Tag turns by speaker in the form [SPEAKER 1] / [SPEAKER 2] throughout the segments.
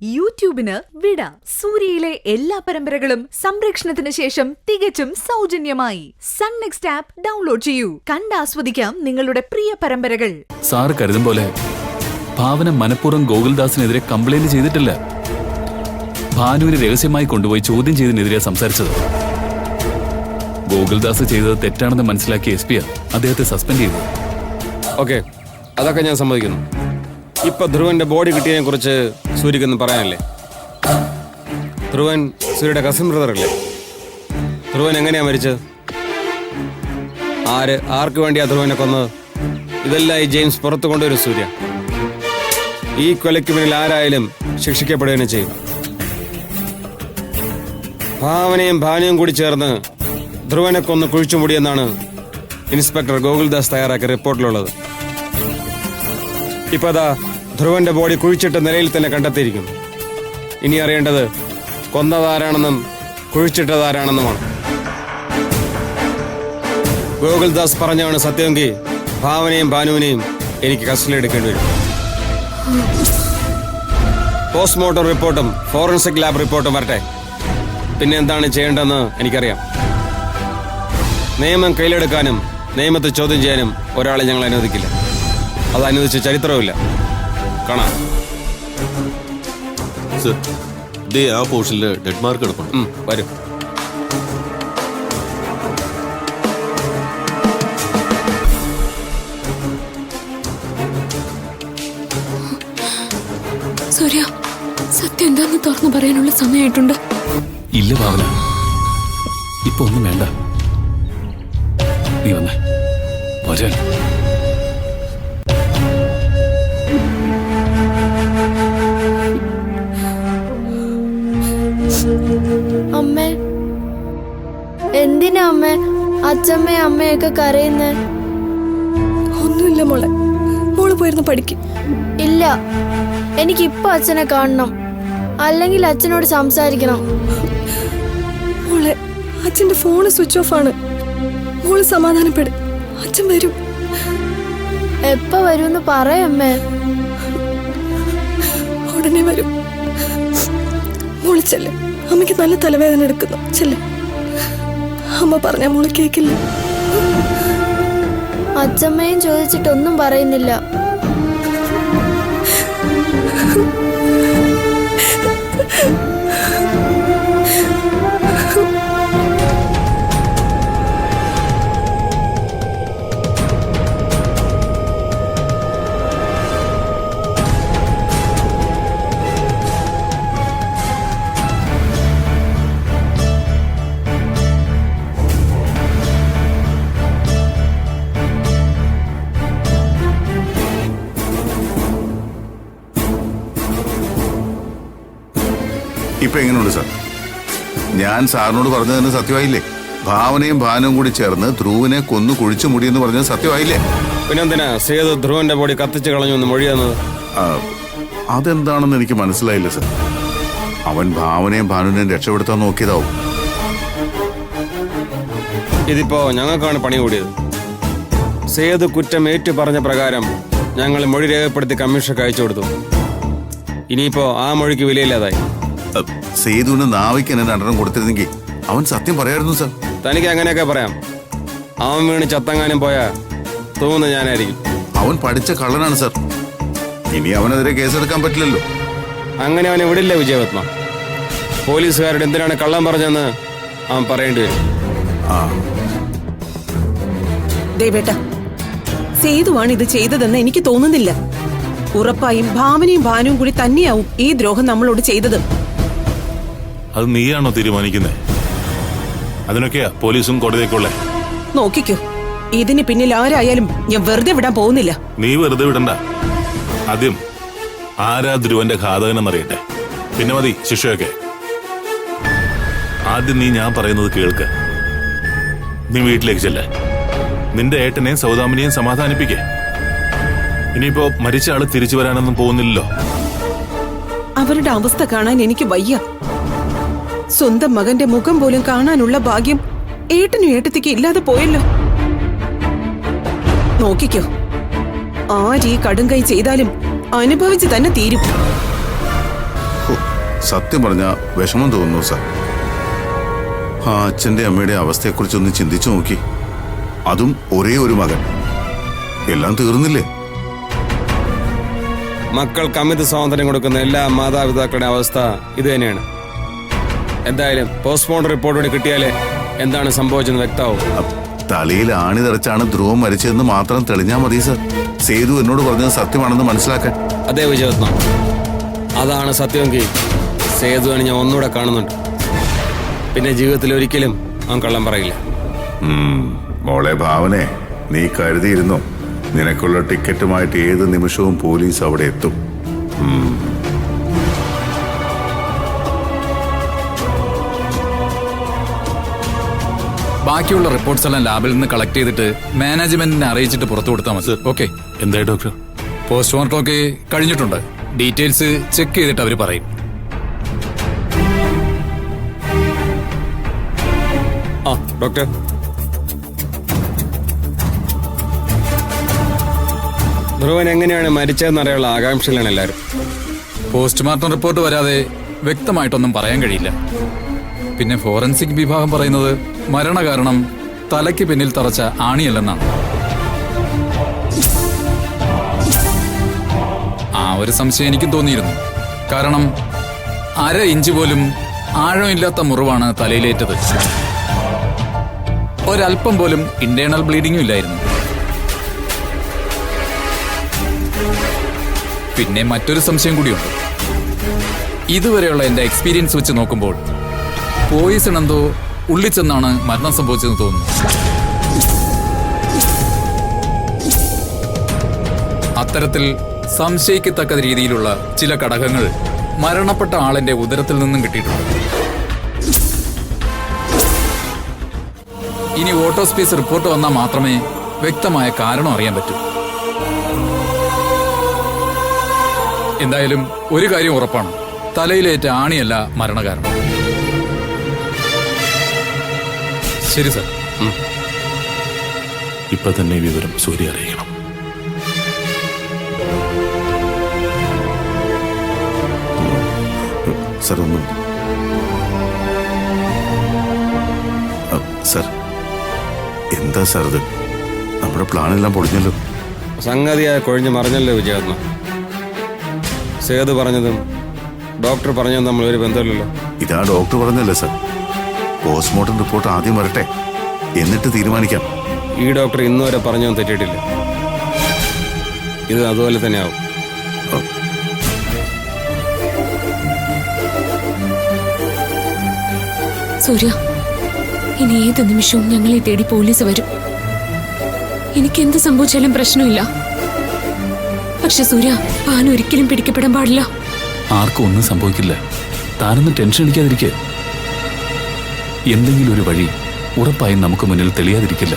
[SPEAKER 1] യൂട്യൂബിന് വിട. സൂര്യയിലെ എല്ലാ പരമ്പരകളും സംരക്ഷണത്തിന് ശേഷം തികച്ചും സൗജന്യമായി സൺ നെക്സ്റ്റ് ആപ്പ് ഡൗൺലോഡ് ചെയ്യൂ. കണ്ടാസ്വദിക്കാം നിങ്ങളുടെ പ്രിയ പരമ്പരകൾ.
[SPEAKER 2] സാറ് കരുതും പോലെ ഭാവന മനഃപൂർവ്വം ഗോകുൽദാസിനെതിരെ കംപ്ലൈന്റ് ചെയ്തിട്ടില്ല. ഭാനുവിനെ രഹസ്യമായി കൊണ്ടുപോയി ചോദ്യം ചെയ്തതിനെതിരെ സംസാരിച്ചത്. ഗോകുൽദാസ് ചെയ്തത് തെറ്റാണെന്ന് മനസ്സിലാക്കിയ SP അദ്ദേഹത്തെ സസ്പെൻഡ് ചെയ്തു.
[SPEAKER 3] ഓക്കെ, അതൊക്കെ ഞാൻ സമ്മതിക്കുന്നു. ഇപ്പൊ ധ്രുവന്റെ ബോഡി കിട്ടിയതിനെ കുറിച്ച് സൂര്യക്കൊന്നും പറയാനല്ലേ? ധ്രുവൻ സൂര്യയുടെ കസിൻ ബ്രദർ അല്ലേ? ധ്രുവൻ എങ്ങനെയാ മരിച്ചത്? ആർക്ക് വേണ്ടിയാ ധ്രുവനെ കൊന്നത്? ഇതെല്ലാം ഈ ജെയിംസ് പുറത്തു കൊണ്ടുവരും. സൂര്യ ഈ കൊലയ്ക്ക് പിന്നിൽ ആരായാലും ശിക്ഷിക്കപ്പെടുകയും ചെയ്യും. ഭാവനയും ഭാനുവും കൂടി ചേർന്ന് ധ്രുവനെ കൊന്ന് കുഴിച്ചുമൂടിയെന്നാണ് ഇൻസ്പെക്ടർ ഗോകുൽദാസ് തയ്യാറാക്കിയ റിപ്പോർട്ടിലുള്ളത്. ഇപ്പൊ അതാ ധ്രുവന്റെ ബോഡി കുഴിച്ചിട്ട നിലയിൽ തന്നെ കണ്ടെത്തിയിരിക്കുന്നു. ഇനി അറിയേണ്ടത് കൊന്നതാരാണെന്നും കുഴിച്ചിട്ടതാരാണെന്നുമാണ്. ഗോകുൽദാസ് പറഞ്ഞാണ് സത്യമെങ്കിൽ ഭാവനയും ഭാനുവിനെയും എനിക്ക് കസ്റ്റഡിയിൽ എടുക്കേണ്ടി വരും. പോസ്റ്റ്മോർട്ടം റിപ്പോർട്ടും ഫോറൻസിക് ലാബ് റിപ്പോർട്ടും വരട്ടെ. പിന്നെ എന്താണ് ചെയ്യേണ്ടതെന്ന് എനിക്കറിയാം. നിയമം കയ്യിലെടുക്കാനും നിയമത്തെ ചോദ്യം ചെയ്യാനും ഒരാളെ ഞങ്ങൾ അനുവദിക്കില്ല. അത് അനുവദിച്ച ചരിത്രവുമില്ല. കാണാം.
[SPEAKER 4] ആ പോർഷനില് ഡെഡ് മാർക്ക് എടുക്കണം.
[SPEAKER 3] വരും.
[SPEAKER 5] സൂര്യ, സത്യം എന്താന്ന് തുറന്നു പറയാനുള്ള സമയമായിട്ടുണ്ട്.
[SPEAKER 2] ഇല്ല ഭാവന, ഇപ്പൊ ഒന്നും വേണ്ട. നീ വന്നേ വരാൻ.
[SPEAKER 6] അമ്മേ, എന്തിനാ അമ്മേ അച്ഛമ്മയും അമ്മയൊക്കെ കരയുന്നേ?
[SPEAKER 5] ഒന്നുമില്ല മോളെ, മോള് പോയിരുന്നു പഠിക്കും.
[SPEAKER 6] ഇല്ല, എനിക്കിപ്പൊ അച്ഛനെ കാണണം, അല്ലെങ്കിൽ അച്ഛനോട് സംസാരിക്കണം.
[SPEAKER 5] മോളെ, അച്ഛന്റെ ഫോണ് സ്വിച്ച് ഓഫ് ആണ്. മോള് സമാധാനപ്പെടും, അച്ഛൻ വരും.
[SPEAKER 6] എപ്പ വരുമെന്ന് പറയമ്മേ.
[SPEAKER 5] ഉടനെ വരും. മോള് ചെല്ല്, അമ്മയ്ക്ക് നല്ല തലവേദന എടുക്കുന്നു. ചെല്ല്. അമ്മ പറഞ്ഞ മോള് കേക്കില്ല.
[SPEAKER 6] അച്ഛമ്മയും ചോദിച്ചിട്ടൊന്നും പറയുന്നില്ല.
[SPEAKER 7] ഇപ്പൊ എങ്ങനെയുണ്ട് സാർ? ഞാൻ സാറിനോട് പറഞ്ഞതിന് സത്യമായില്ലേ? ഭാവനയും ഭാനുവും കൂടി ചേർന്ന് ധ്രുവിനെ കൊന്നു കുഴിച്ചു മുടിയെന്ന് പറഞ്ഞത് സത്യമായില്ലേ?
[SPEAKER 3] പിന്നെന്തിനാ സേതു ധ്രുവന്റെ ബോഡി കത്തിച്ച് കളഞ്ഞു എന്ന് മൊഴി തന്നത്?
[SPEAKER 7] അതെന്താണെന്ന് എനിക്ക് മനസ്സിലായില്ല സാർ. അവൻ ഭാവനയും ഭാനുവിനെയും രക്ഷപ്പെടുത്താൻ നോക്കിയതാവും.
[SPEAKER 3] ഇതിപ്പോ ഞങ്ങൾക്കാണ് പണി കൂടിയത്. സേതു കുറ്റം ഏറ്റു പറഞ്ഞ പ്രകാരം ഞങ്ങൾ മൊഴി രേഖപ്പെടുത്തി കമ്മീഷർക്ക് അയച്ചു കൊടുത്തു. ഇനിയിപ്പോ ആ മൊഴിക്ക് വിലയില്ലാതായി.
[SPEAKER 7] സേതുവിന് നാവിക്ക് എന്നെ രണ്ടെണ്ണം കൊടുത്തിരുന്നെങ്കിൽ അവൻ സത്യം പറയായിരുന്നു സാർ.
[SPEAKER 3] തനിക്ക് അങ്ങനെയൊക്കെ പറയാം. അവൻ വീണ് ചത്തങ്ങാനും പോയാ തോന്നുന്നത് ഞാനായിരിക്കും.
[SPEAKER 7] അവൻ പഠിച്ച കള്ളനാണ് സാർ. ഇനി അവനെതിരെ കേസെടുക്കാൻ പറ്റില്ലല്ലോ.
[SPEAKER 3] അങ്ങനെ അവനെ വിടില്ല വിജയപത്മ. പോലീസുകാരുടെ എന്തിനാണ് കള്ളം പറഞ്ഞെന്ന് അവൻ പറയേണ്ടി വരും.
[SPEAKER 8] ദേവേട്ട, സേതുവാണ് ഇത് ചെയ്തതെന്ന് എനിക്ക് തോന്നുന്നില്ല. ഉറപ്പായും ഭാവനയും ഭാനുവും കൂടി തന്നെയാവും ഈ ദ്രോഹം നമ്മളോട് ചെയ്തത്.
[SPEAKER 4] അത് നീയാണോ തീരുമാനിക്കുന്നത്? അതിനൊക്കെയാ പോലീസും കോടതിയൊക്കെ.
[SPEAKER 8] നോക്കിക്കോ, ഇതിന് പിന്നിൽ ആരായാലും ഞാൻ വെറുതെ വിടാൻ പോകുന്നില്ല.
[SPEAKER 4] നീ വെറുതെ വിടണ്ട. ആദ്യം ആരാ ധ്രുവന്റെ ഘാതകനെന്നറിയട്ടെ, പിന്നെ മതി ശിക്ഷയൊക്കെ. ആദ്യം നീ ഞാൻ പറയുന്നത് കേൾക്ക്. നീ വീട്ടിലേക്ക് ചെല്ല. നിന്റെ ഏട്ടനെയും സൗദാമിനെയും സമാധാനിപ്പിക്കേ. ഇനിയിപ്പോ മരിച്ച ആള് തിരിച്ചു വരാനൊന്നും പോകുന്നില്ലല്ലോ.
[SPEAKER 8] അവരുടെ അവസ്ഥ കാണാൻ എനിക്ക് വയ്യ. സ്വന്തം മകന്റെ മുഖം പോലും കാണാനുള്ള ഭാഗ്യം ഏട്ടനും ഏട്ടത്തിക്ക് ഇല്ലാതെ പോയല്ലോ. നോക്കിക്കോ, ആര് ഈ കടുംകൈ ചെയ്താലും അനുഭവിച്ച് തന്നെ തീരും.
[SPEAKER 7] സത്യം പറഞ്ഞ വിഷമം തോന്നുന്നു സാർ. ആ അച്ഛൻ്റെ അമ്മയുടെ അവസ്ഥയെക്കുറിച്ചൊന്ന് ചിന്തിച്ചു നോക്കി. അതും ഒരേ ഒരു മകൻ. എല്ലാം തീർന്നില്ലേ?
[SPEAKER 3] മക്കൾക്ക് അമിത സ്വാതന്ത്ര്യം കൊടുക്കുന്ന എല്ലാ മാതാപിതാക്കളുടെ അവസ്ഥ ഇത് തന്നെയാണ്. എന്തായാലും പോസ്റ്റ്മോർട്ടം റിപ്പോർട്ട് കൂടി കിട്ടിയാലേ എന്താണ് സംഭവിച്ചെന്ന് വ്യക്തമാവും.
[SPEAKER 7] തലയിൽ ആണി തെറിച്ചാണ് ധ്രുവം മരിച്ചതെന്ന് മാത്രം തെളിഞ്ഞാൽ മതി സർ. സേതു എന്നോട് പറഞ്ഞത് സത്യമാണെന്ന് മനസ്സിലാക്കാൻ.
[SPEAKER 3] അതേ വിജയരത്നം, അതാണ് സത്യമെങ്കിൽ സേതുവിനെ ഞാൻ ഒന്നുകൂടെ കാണുന്നുണ്ട്. പിന്നെ ജീവിതത്തിൽ ഒരിക്കലും അവൻ കള്ളം പറയില്ല.
[SPEAKER 7] മോളെ ഭാവനെ, നീ കരുതിയിരുന്നു നിനക്കുള്ള ടിക്കറ്റുമായിട്ട് ഏത് നിമിഷവും പോലീസ് അവിടെ എത്തും.
[SPEAKER 2] ബാക്കിയുള്ള റിപ്പോർട്ട്സ് എല്ലാം ലാബിൽ നിന്ന് കളക്ട് ചെയ്തിട്ട് മാനേജ്മെന്റിനെ അറിയിച്ചിട്ട് പുറത്തു കൊടുത്താൽ മതി. ഓക്കെ?
[SPEAKER 4] എന്തായി ഡോക്ടർ?
[SPEAKER 2] പോസ്റ്റ്മോർട്ടം ഒക്കെ കഴിഞ്ഞിട്ടുണ്ട്. ഡീറ്റെയിൽസ് ചെക്ക് ചെയ്തിട്ട് അവർ പറയും.
[SPEAKER 3] ആ ഡോക്ടർ, ധ്രുവൻ എങ്ങനെയാണ് മരിച്ചതെന്നറിയാനുള്ള ആകാംക്ഷയിലാണ് എല്ലാവരും.
[SPEAKER 2] പോസ്റ്റ്മോർട്ടം റിപ്പോർട്ട് വരാതെ വ്യക്തമായിട്ടൊന്നും പറയാൻ കഴിയില്ല. പിന്നെ ഫോറൻസിക് വിഭാഗം പറയുന്നത് മരണകാരണം തലയ്ക്ക് പിന്നിൽ തറച്ച ആണിയല്ലെന്നാണ്. ആ ഒരു സംശയം എനിക്കും തോന്നിയിരുന്നു. കാരണം 1/2 ഇഞ്ച് പോലും ആഴമില്ലാത്ത മുറിവാണ് തലയിലേറ്റത്. ഒരല്പം പോലും ഇന്റേണൽ ബ്ലീഡിങ്ങും ഇല്ലായിരുന്നു. പിന്നെ മറ്റൊരു സംശയം കൂടിയുണ്ട്. ഇതുവരെയുള്ള എന്റെ എക്സ്പീരിയൻസ് വെച്ച് നോക്കുമ്പോൾ പോയിസൺ എന്തോ ഉള്ളിച്ചെന്നാണ് മരണം സംഭവിച്ചതെന്ന് തോന്നുന്നു. അത്തരത്തിൽ സംശയിക്കത്തക്ക രീതിയിലുള്ള ചില ഘടകങ്ങൾ മരണപ്പെട്ട ആളിന്റെ ഉദരത്തിൽ നിന്നും കിട്ടിയിട്ടുണ്ട്. ഇനി ഓട്ടോസ്പേസ് റിപ്പോർട്ട് വന്നാൽ മാത്രമേ വ്യക്തമായ കാരണം അറിയാൻ പറ്റൂ. എന്തായാലും ഒരു കാര്യം ഉറപ്പാണ്, തലയിലേറ്റ ആണിയല്ല മരണകാരണം. ശരി സർ.
[SPEAKER 4] ഇപ്പൊ തന്നെ ഈ വിവരം സൂര്യ അറിയിക്കണം.
[SPEAKER 7] സർ ഒന്നും സർ, എന്താ സാർ ഇത്? നമ്മുടെ പ്ലാനെല്ലാം പൊളിഞ്ഞല്ലോ.
[SPEAKER 3] സംഗതിയായ കൊഴിഞ്ഞു മറിഞ്ഞല്ലോ വിജയരത്നം. സേതു പറഞ്ഞതും ഡോക്ടർ പറഞ്ഞതും തമ്മിൽ ഒരു ബന്ധമില്ലല്ലോ.
[SPEAKER 7] ഇതാ ഡോക്ടർ പറഞ്ഞല്ലേ സർ, പോസ്റ്റ്മോർട്ടം റിപ്പോർട്ട് ആദ്യം വരട്ടെ, എന്നിട്ട് തീരുമാനിക്കാം.
[SPEAKER 3] ഈ ഡോക്ടർ ഇന്നുവരെ പറഞ്ഞതും തെറ്റിയിട്ടില്ല. ഇത് അതുപോലെ തന്നെ ആവും.
[SPEAKER 5] സൂര്യ, ഇനി ഏത് നിമിഷവും ഞങ്ങളെ തേടി പോലീസ് വരും. എനിക്ക് എന്ത് സംഭവിച്ചാലും പ്രശ്നമില്ല. പക്ഷെ സൂര്യ, പാൻ ഒരിക്കലും പിടിക്കപ്പെടാൻ പാടില്ല.
[SPEAKER 2] ആർക്കും ഒന്നും സംഭവിക്കില്ല. താനൊന്നും ടെൻഷൻ അടിക്കാതിരിക്കുക. എന്തെങ്കിലും ഒരു വഴി ഉറപ്പായും നമുക്ക് മുന്നിൽ തെളിയാതിരിക്കില്ല.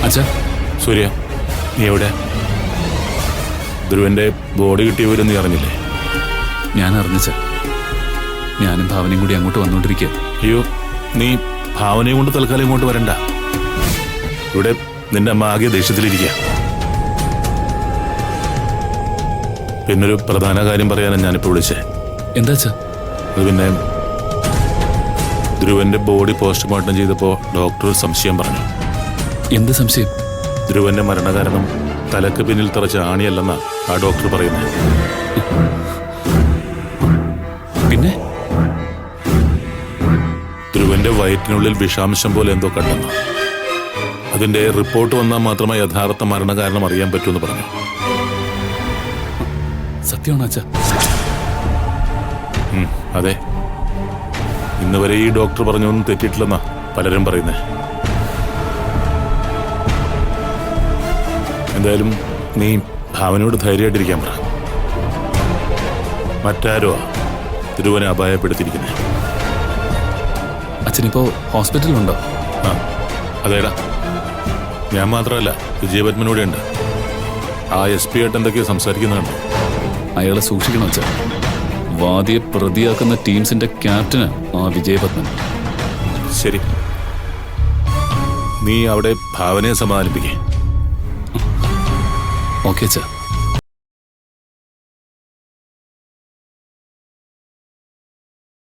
[SPEAKER 2] അച്ഛാ.
[SPEAKER 4] സൂര്യ, നീ എവിടെ? ധ്രുവന്റെ ബോഡി കിട്ടിയവരും നീ അറിഞ്ഞില്ലേ?
[SPEAKER 2] ഞാൻ അറിഞ്ഞച്ച. ഞാനും ഭാവനയും കൂടി അങ്ങോട്ട് വന്നോണ്ടിരിക്കുക.
[SPEAKER 4] അയ്യോ, നീ ഭാവനയും കൊണ്ട് തൽക്കാലം ഇങ്ങോട്ട് വരണ്ട. ഇവിടെ നിന്റെ അമ്മ ആകെ ദേഷ്യത്തിലിരിക്കുക. പിന്നൊരു പ്രധാന കാര്യം പറയാനാണ് ഞാനിപ്പോൾ വിളിച്ചേ.
[SPEAKER 2] എന്താ അച്ഛാ?
[SPEAKER 4] അത് പിന്നെ ധ്രുവന്റെ ബോഡി പോസ്റ്റ്മോർട്ടം ചെയ്തപ്പോൾ ഡോക്ടർ സംശയം പറഞ്ഞു.
[SPEAKER 2] എന്ത് സംശയം?
[SPEAKER 4] ധ്രുവന്റെ മരണകാരണം തലക്ക് പിന്നിൽ തറച്ച ആണിയല്ലെന്നാ ആ ഡോക്ടർ പറയുന്നത്.
[SPEAKER 2] പിന്നെ
[SPEAKER 4] ധ്രുവന്റെ വയറ്റിനുള്ളിൽ വിഷാംശം പോലെ എന്തോ കണ്ടെന്നു. അതിന്റെ റിപ്പോർട്ട് വന്നാൽ മാത്രമേ യഥാർത്ഥ മരണകാരണം അറിയാൻ പറ്റൂന്ന് പറഞ്ഞു.
[SPEAKER 2] സത്യമാണോ അച്ഛാ?
[SPEAKER 4] അതെ. ഇന്ന് വരെ ഈ ഡോക്ടർ പറഞ്ഞൊന്നും തെറ്റിയിട്ടില്ലെന്നാ പലരും പറയുന്നേ. എന്തായാലും നീ ഭാവനയോട് ധൈര്യമായിട്ടിരിക്കാൻ പറ. മറ്റാരോ ധ്രുവനെ അപായപ്പെടുത്തിയിരിക്കുന്നേ.
[SPEAKER 2] അച്ഛനിപ്പോ ഹോസ്പിറ്റലിലുണ്ടോ?
[SPEAKER 4] ആ അതേടാ. ഞാൻ മാത്രമല്ല, വിജയപത്മനോടെ ഉണ്ട്. ആ SP ആയിട്ട് എന്തൊക്കെയോ സംസാരിക്കുന്നുണ്ട്.
[SPEAKER 2] അയാളെ സൂക്ഷിക്കണം അച്ഛാ. വാദിയെ പ്രതിയാക്കുന്ന ടീംസിന്റെ ക്യാപ്റ്റന് ആ വിജയപത്മൻ.
[SPEAKER 4] ശരി, നീ അവിടെ ഭാവനയെ സമാധാനിപ്പിക്കേ.
[SPEAKER 2] ഓക്കെ അച്ഛാ.